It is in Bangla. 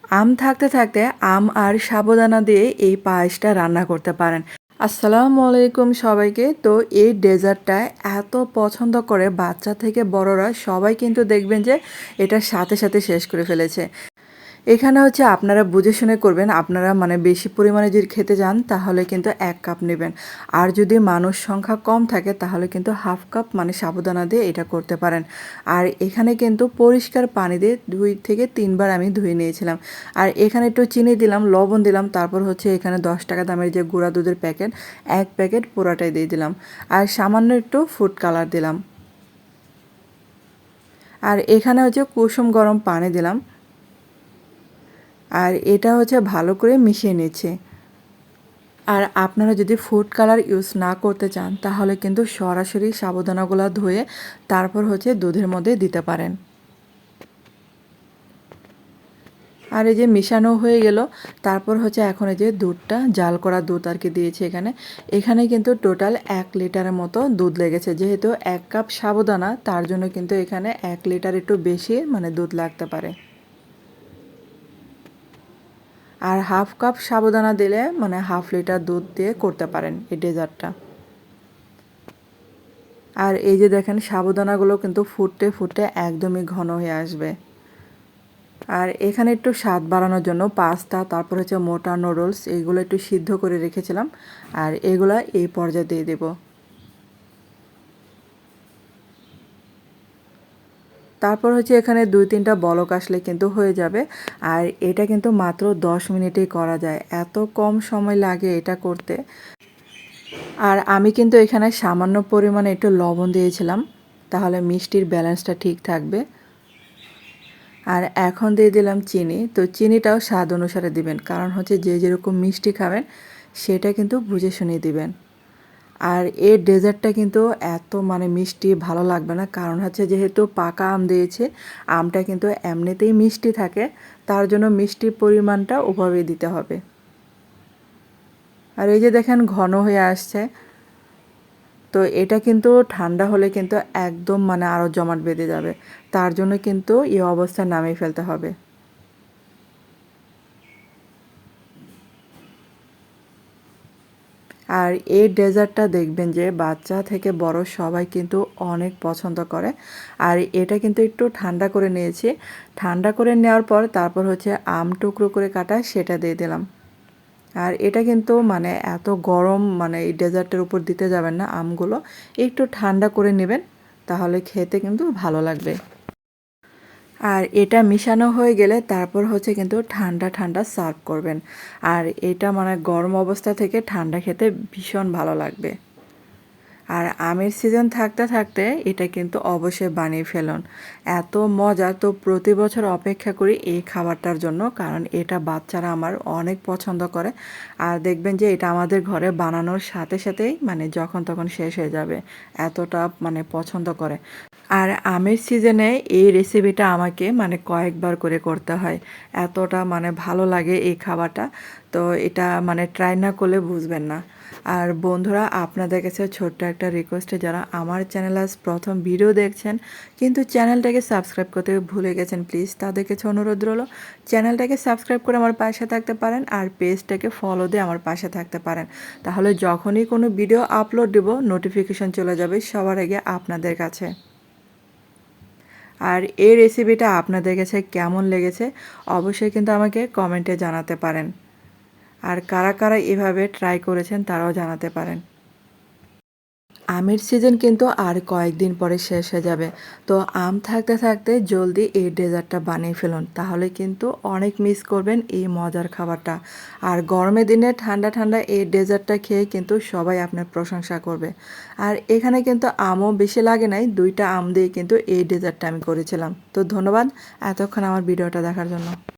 আম থাকতে থাকতে আম আর সাবুদানা দিয়ে এই পায়েসটা রান্না করতে পারেন। আসসালামু আলাইকুম সবাইকে। তো এই ডেজার্টটা এত পছন্দ করে বাচ্চা থেকে বড়রা সবাই কিন্তু দেখবেন যে এটার সাথে সাথে শেষ করে ফেলেছে। এখানে হচ্ছে আপনারা বুঝে শুনে করবেন। আপনারা মানে বেশি পরিমাণে যদি খেতে চান তাহলে কিন্তু ১ কাপ নেবেন। আর যদি মানুষ সংখ্যা কম থাকে তাহলে কিন্তু হাফ কাপ মানে সাবুদানা দিয়ে এটা করতে পারেন। আর এখানে কিন্তু পরিষ্কার পানি দিয়ে ২ থেকে ৩ বার আমি ধুয়ে নিয়েছিলাম। আর এখানে একটু চিনি দিলাম, লবণ দিলাম, তারপর হচ্ছে এখানে ৳১০ দামের যে গুঁড়া দুধের প্যাকেট, ১ প্যাকেট পুরাটাই দিয়ে দিলাম। আর সামান্য একটু ফুড কালার দিলাম। আর এখানে হচ্ছে কুসুম গরম পানি দিলাম। আর এটা হচ্ছে ভালো করে মিশিয়ে নিচ্ছে। আর আপনারা যদি ফুড কালার ইউজ না করতে চান তাহলে কিন্তু সরাসরি সাবুদানাগুলো ধুয়ে তারপর হচ্ছে দুধের মধ্যে দিতে পারেন। আর এই যে মিশানো হয়ে গেল, তারপর হচ্ছে এখন এই যে দুধটা জাল করা দুধ আর কি দিয়েছি এখানে। এখানে কিন্তু টোটাল ১ লিটারের মতো দুধ লেগেছে। যেহেতু ১ কাপ সাবুদানা তার জন্য কিন্তু এখানে ১ লিটার একটু বেশি মানে দুধ লাগতে পারে। আর হাফ কাপ সাবুদানা দিলে মানে হাফ লিটার দুধ দিয়ে করতে পারেন এই ডেজার্টটা। আর এই যে দেখেন সাবুদানাগুলো কিন্তু ফুটতে ফুটতে একদমই ঘন হয়ে আসবে। আর এখানে একটু স্বাদ বাড়ানোর জন্য পাস্তা, তারপর হচ্ছে মোটা নুডলস এইগুলো একটু সিদ্ধ করে রেখেছিলাম। আর এগুলা এই পর্যায়ে দিয়ে দেব। তারপর হচ্ছে এখানে ২-৩টা বলক আসলে কিন্তু হয়ে যাবে। আর এটা কিন্তু মাত্র ১০ মিনিটেই করা যায়। এত কম সময় লাগে এটা করতে। আর আমি কিন্তু এখানে সামান্য পরিমাণে একটু লবণ দিয়েছিলাম, তাহলে মিষ্টির ব্যালেন্সটা ঠিক থাকবে। আর এখন দিয়ে দিলাম চিনি। তো চিনিটাও স্বাদ অনুসারে দিবেন, কারণ হচ্ছে যে যেরকম মিষ্টি খাবেন সেটা কিন্তু বুঝে শুনে দিবেন। আর এই ডেজার্টটা কিন্তু এত মানে মিষ্টি ভালো লাগবে না, কারণ হচ্ছে যেহেতু পাকা আম দিয়েছে, আমটা কিন্তু এমনিতেই মিষ্টি থাকে, তার জন্য মিষ্টির পরিমাণটা ওভাবেই দিতে হবে। আর এই যে দেখেন ঘন হয়ে আসছে। তো এটা কিন্তু ঠান্ডা হলে কিন্তু একদম মানে আরও জমাট বেঁধে যাবে। তার জন্য কিন্তু এই অবস্থায় নামিয়ে ফেলতে হবে। আর এই ডেজার্টটা দেখবেন যে বাচ্চা থেকে বড় সবাই কিন্তু অনেক পছন্দ করে। আর এটা কিন্তু একটু ঠান্ডা করে নিয়েছি। ঠান্ডা করে নেওয়ার পর তারপর হচ্ছে আম টুকরো করে কাটা সেটা দিয়ে দিলাম। আর এটা কিন্তু মানে এত গরম মানে এই ডেজার্টের উপর দিতে যাবেন না আমগুলো। একটু ঠান্ডা করে নেবেন, তাহলে খেতে কিন্তু ভালো লাগবে। আর এটা মিশানো হয়ে গেলে তারপর হচ্ছে কিন্তু ঠান্ডা ঠান্ডা সার্ভ করবেন। আর এটা মানে গরম অবস্থা থেকে ঠান্ডা খেতে ভীষণ ভালো লাগবে। আর আমের সিজন থাকতে থাকতে এটা কিন্তু অবশ্যই বানিয়ে ফেলুন। এত মজা, তো প্রতি বছর অপেক্ষা করি এই খাবারটার জন্য, কারণ এটা বাচ্চারা আমার অনেক পছন্দ করে। আর দেখবেন যে এটা আমাদের ঘরে বানানোর সাথে সাথেই মানে যখন তখন শেষ হয়ে যাবে, এতটা মানে পছন্দ করে। আর আমের সিজনে এই রেসিপিটা আমাকে মানে কয়েকবার করে করতে হয়। এতটা মানে ভালো লাগে এই খাবারটা। তো এটা মানে ট্রাই না করলে বুঝবেন না। আর বন্ধুরা, আপনাদের কাছে ছোট্ট একটা রিকোয়েস্টে, যারা আমার চ্যানেল আজ প্রথম ভিডিও দেখছেন কিন্তু চ্যানেলটাকে সাবস্ক্রাইব করতে ভুলে গেছেন, প্লিজ তাদের কাছে অনুরোধ রইল চ্যানেলটাকে সাবস্ক্রাইব করে আমার পাশে থাকতে পারেন, আর পেজটাকে ফলো দিয়ে আমার পাশে থাকতে পারেন। তাহলে যখনই কোনো ভিডিও আপলোড দেব নোটিফিকেশন চলে যাবে সবার আগে আপনাদের কাছে। আর এই রেসিপিটা আপনাদের কাছে কেমন লেগেছে অবশ্যই কিন্তু আমাকে কমেন্টে জানাতে পারেন। আর কারা কারা এভাবে ট্রাই করেছেন তারাও জানাতে পারেন। আমের সিজন কিন্তু আর কয়েকদিন পরে শেষ হয়ে যাবে। তো আম থাকতে থাকতে জলদি এই ডেজার্টটা বানিয়ে ফেলুন, তাহলে কিন্তু অনেক মিস করবেন এই মজার খাবারটা। আর গরমের দিনে ঠান্ডা ঠান্ডা এই ডেজার্টটা খেয়ে কিন্তু সবাই আপনার প্রশংসা করবে। আর এখানে কিন্তু আমও বেশি লাগে নাই, 2টা আম দিয়ে কিন্তু এই ডেজার্টটা আমি করেছিলাম। তো ধন্যবাদ এতক্ষণ আমার ভিডিওটা দেখার জন্য।